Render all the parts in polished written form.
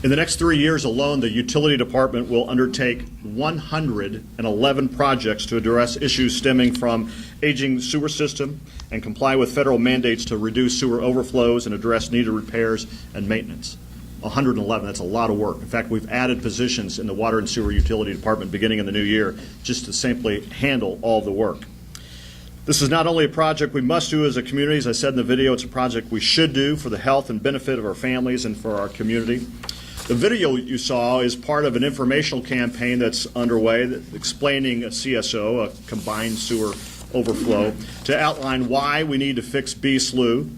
In the next 3 years alone, the utility department will undertake 111 projects to address issues stemming from aging sewer system and comply with federal mandates to reduce sewer overflows and address needed repairs and maintenance. 111, that's a lot of work. In fact, we've added positions in the water and sewer utility department beginning in the new year just to simply handle all the work. This is not only a project we must do as a community, as I said in the video, it's a project we should do for the health and benefit of our families and for our community. The video you saw is part of an informational campaign that's underway explaining a CSO, a combined sewer overflow, to outline why we need to fix B Slough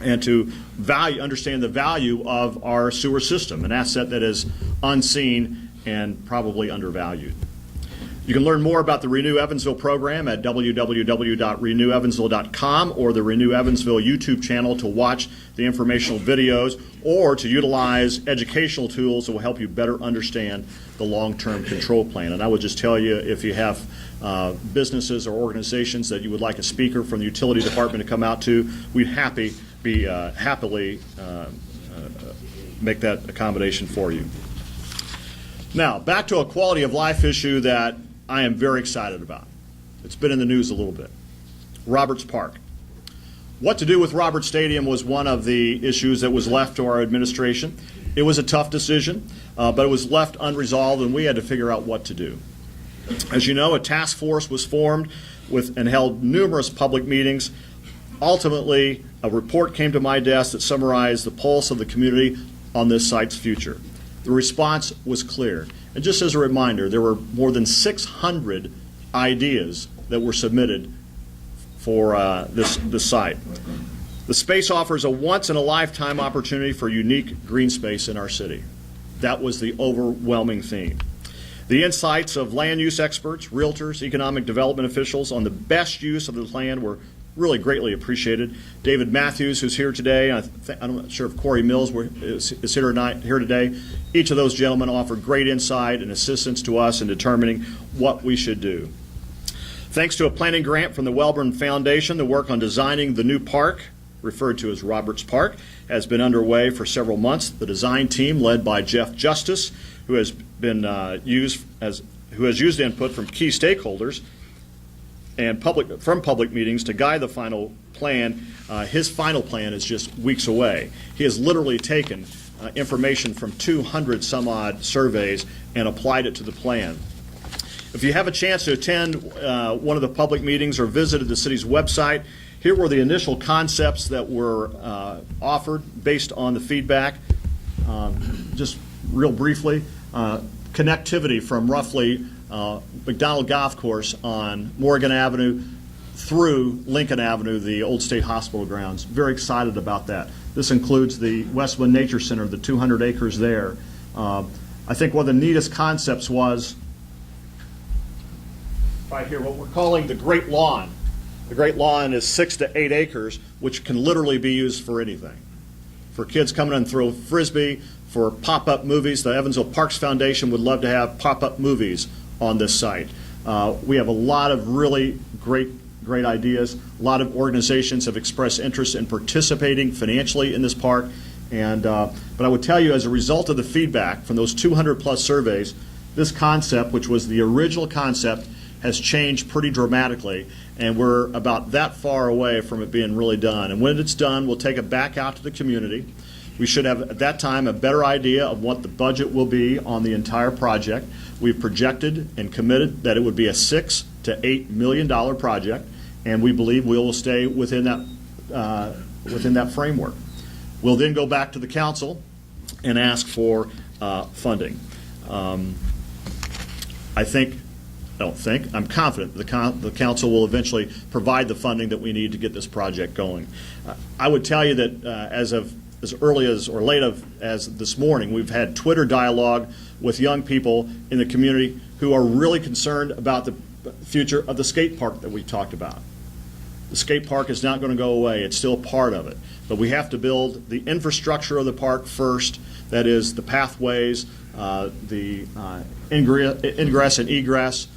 and to understand the value of our sewer system, an asset that is unseen and probably undervalued. You can learn more about the Renew Evansville program at www.renewevansville.com or the Renew Evansville YouTube channel to watch the informational videos or to utilize educational tools that will help you better understand the long-term control plan. And I would just tell you, if you have businesses or organizations that you would like a speaker from the utility department to come out to, we'd happily make that accommodation for you. Now, back to a quality of life issue that I am very excited about. It's been in the news a little bit. Roberts Park. What to do with Roberts Stadium was one of the issues that was left to our administration. It was a tough decision, but it was left unresolved, and we had to figure out what to do. As you know, a task force was formed and held numerous public meetings. Ultimately, a report came to my desk that summarized the pulse of the community on this site's future. The response was clear. And just as a reminder, there were more than 600 ideas that were submitted for this site. The space offers a once-in-a-lifetime opportunity for unique green space in our city. That was the overwhelming theme. The insights of land use experts, realtors, economic development officials on the best use of the land were really greatly appreciated. David Matthews, who's here today, I'm not sure if Corey Mills is here today. Each of those gentlemen offered great insight and assistance to us in determining what we should do. Thanks to a planning grant from the Wellborn Foundation, the work on designing the new park, referred to as Roberts Park, has been underway for several months. The design team, led by Jeff Justice, who has used input from key stakeholders and from public meetings to guide the final plan. His final plan is just weeks away. He has literally taken information from 200 some odd surveys and applied it to the plan. If you have a chance to attend one of the public meetings or visited the city's website, here were the initial concepts that were offered based on the feedback. Just real briefly, connectivity from roughly McDonald Golf Course on Morgan Avenue through Lincoln Avenue, the old State Hospital grounds. Very excited about that. This includes the Westwood Nature Center, the 200 acres there. I think one of the neatest concepts was right here, what we're calling the Great Lawn. The Great Lawn is 6 to 8 acres, which can literally be used for anything. For kids coming in and throw frisbee, for pop-up movies. The Evansville Parks Foundation would love to have pop-up movies on this site. We have a lot of really great ideas. A lot of organizations have expressed interest in participating financially in this park. And but I would tell you, as a result of the feedback from those 200 plus surveys, this concept, which was the original concept, has changed pretty dramatically, and we're about that far away from it being really done. And when it's done, we'll take it back out to the community. We should have, at that time, a better idea of what the budget will be on the entire project. We've projected and committed that it would be a $6 to $8 million project, and we believe we will stay within that framework. We'll then go back to the council and ask for funding. I'm confident the council will eventually provide the funding that we need to get this project going. I would tell you that as early as or late as this morning, we've had Twitter dialogue with young people in the community who are really concerned about the future of the skate park that we talked about. The skate park is not going to go away. It's still part of it. But we have to build the infrastructure of the park first, that is the pathways, the ingress and egress.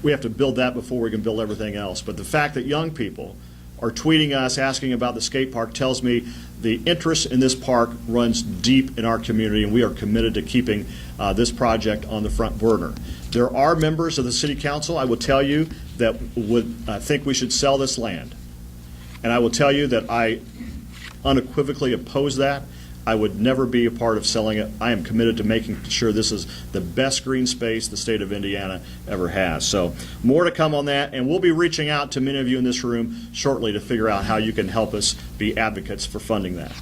We have to build that before we can build everything else. But the fact that young people are tweeting us asking about the skate park tells me the interest in this park runs deep in our community, and we are committed to keeping this project on the front burner. There are members of the City Council, I will tell you, that would think we should sell this land. And I will tell you that I unequivocally oppose that. I would never be a part of selling it. I am committed to making sure this is the best green space the state of Indiana ever has. So more to come on that, and we'll be reaching out to many of you in this room shortly to figure out how you can help us be advocates for funding that.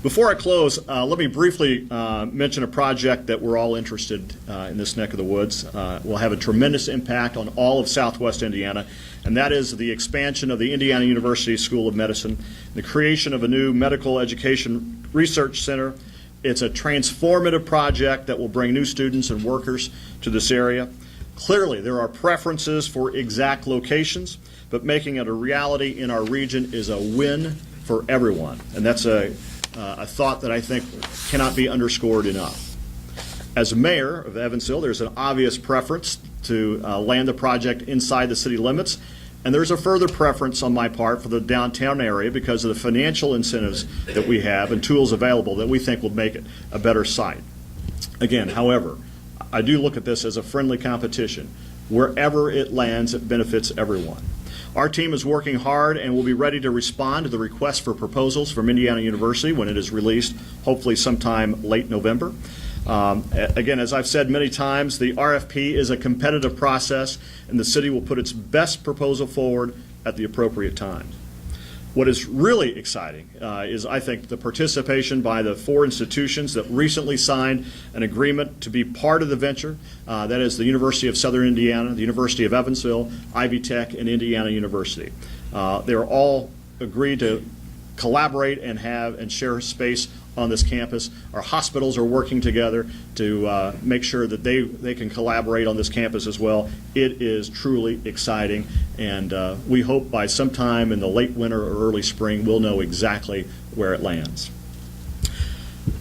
Before I close, let me briefly mention a project that we're all interested in this neck of the woods. Will have a tremendous impact on all of Southwest Indiana, and that is the expansion of the Indiana University School of Medicine, the creation of a new medical education research center. It's a transformative project that will bring new students and workers to this area. Clearly, there are preferences for exact locations, but making it a reality in our region is a win for everyone, and that's a thought that I think cannot be underscored enough. As mayor of Evansville, there's an obvious preference to land the project inside the city limits, and there's a further preference on my part for the downtown area because of the financial incentives that we have and tools available that we think will make it a better site. Again, however, I do look at this as a friendly competition. Wherever it lands, it benefits everyone. Our team is working hard and will be ready to respond to the request for proposals from Indiana University when it is released, hopefully sometime late November. Again, as I've said many times, the RFP is a competitive process, and the city will put its best proposal forward at the appropriate time. What is really exciting is, I think, the participation by the 4 institutions that recently signed an agreement to be part of the venture. That is the University of Southern Indiana, the University of Evansville, Ivy Tech, and Indiana University. They're all agreed to collaborate and share space on this campus. Our hospitals are working together to make sure that they can collaborate on this campus as well. It is truly exciting, and we hope by sometime in the late winter or early spring we'll know exactly where it lands.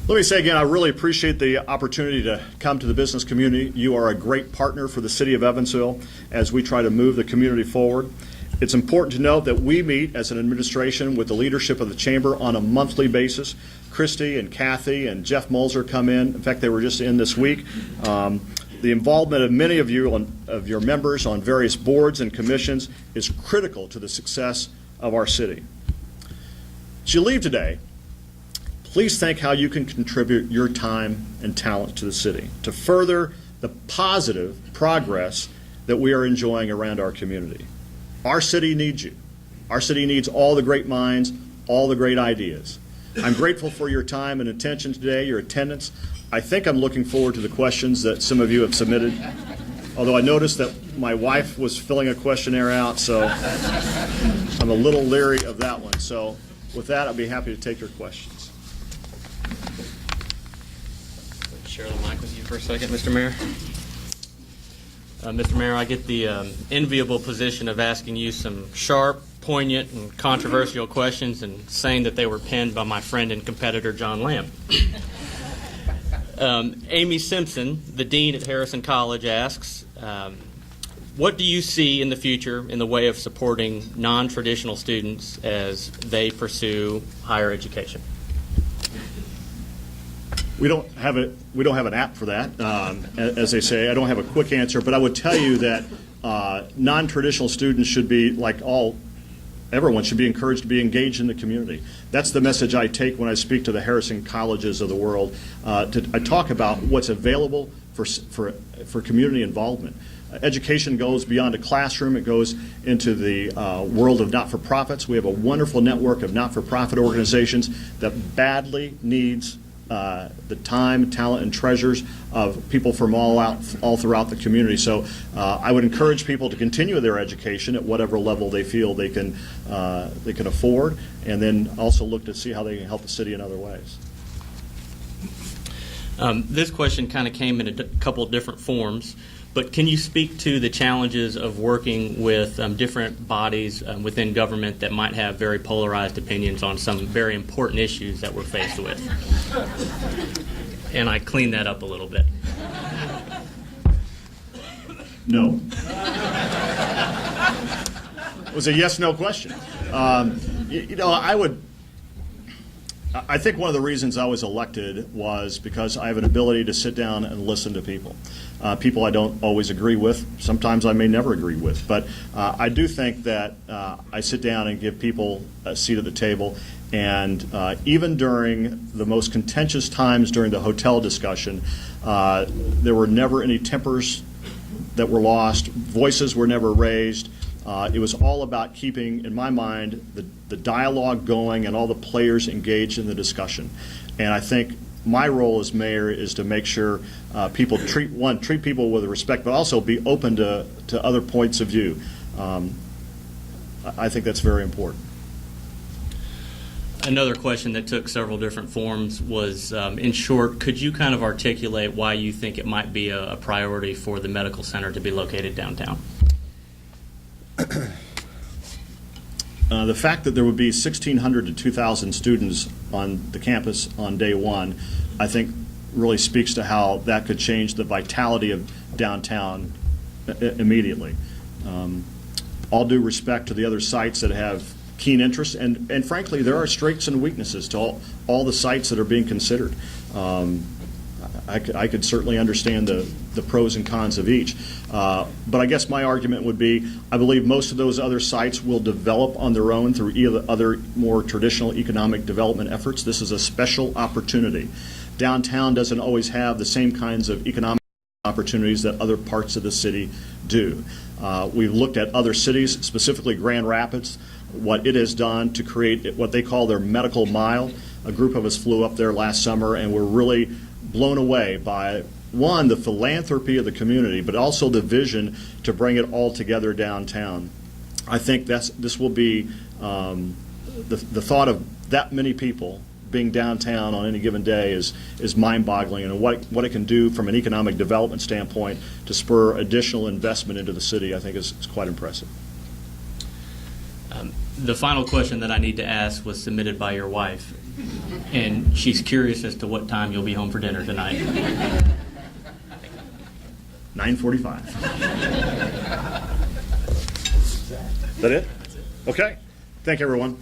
Let me say again, I really appreciate the opportunity to come to the business community. You are a great partner for the city of Evansville as we try to move the community forward. It's important to note that we meet as an administration with the leadership of the chamber on a monthly basis. Christy and Kathy and Jeff Mulzer come in. In fact, they were just in this week. The involvement of many of you, of your members on various boards and commissions is critical to the success of our city. As you leave today, please think how you can contribute your time and talent to the city to further the positive progress that we are enjoying around our community. Our city needs you. Our city needs all the great minds, all the great ideas. I'm grateful for your time and attention today, your attendance. I think I'm looking forward to the questions that some of you have submitted, although I noticed that my wife was filling a questionnaire out, so I'm a little leery of that one. So with that, I'll be happy to take your questions. Share the mic with you for a second, Mr. Mayor. Mr. Mayor, I get the enviable position of asking you some sharp, poignant, and controversial questions and saying that they were penned by my friend and competitor, John Lamb. Amy Simpson, the dean at Harrison College, asks, what do you see in the future in the way of supporting non-traditional students as they pursue higher education? We don't have an app for that. As they say, I don't have a quick answer, but I would tell you that non-traditional students should be, like everyone should be encouraged to be engaged in the community. That's the message I take when I speak to the Harrison colleges of the world. I talk about what's available for community involvement. Education goes beyond a classroom. It goes into the world of not-for-profits. We have a wonderful network of not-for-profit organizations that badly needs the time, talent, and treasures of people from all throughout the community. So I would encourage people to continue their education at whatever level they feel they can afford, and then also look to see how they can help the city in other ways. This question kind of came in a couple different forms, but can you speak to the challenges of working with different bodies within government that might have very polarized opinions on some very important issues that we're faced with? And I cleaned that up a little bit. No. was a yes/no question. I think one of the reasons I was elected was because I have an ability to sit down and listen to people. People I don't always agree with. Sometimes I may never agree with. But I do think that I sit down and give people a seat at the table. And even during the most contentious times during the hotel discussion, there were never any tempers that were lost. Voices were never raised. It was all about keeping, in my mind, the dialogue going and all the players engaged in the discussion. And I think my role as mayor is to make sure people treat people with respect, but also be open to other points of view. I think that's very important. Another question that took several different forms was, in short, could you kind of articulate why you think it might be a priority for the medical center to be located downtown? The fact that there would be 1,600 to 2,000 students on the campus on day one, I think really speaks to how that could change the vitality of downtown immediately. All due respect to the other sites that have keen interest, and frankly, there are strengths and weaknesses to all the sites that are being considered. I could certainly understand the pros and cons of each. But I guess my argument would be, I believe most of those other sites will develop on their own through either other more traditional economic development efforts. This is a special opportunity. Downtown doesn't always have the same kinds of economic opportunities that other parts of the city do. We've looked at other cities, specifically Grand Rapids, what it has done to create what they call their medical mile. A group of us flew up there last summer and were really blown away by, one, the philanthropy of the community, but also the vision to bring it all together downtown. I think this will be the thought of that many people being downtown on any given day is mind-boggling, and what it can do from an economic development standpoint to spur additional investment into the city, I think is quite impressive. The final question that I need to ask was submitted by your wife, and she's curious as to what time you'll be home for dinner tonight. 9:45. Is that it? Okay. Thank you, everyone.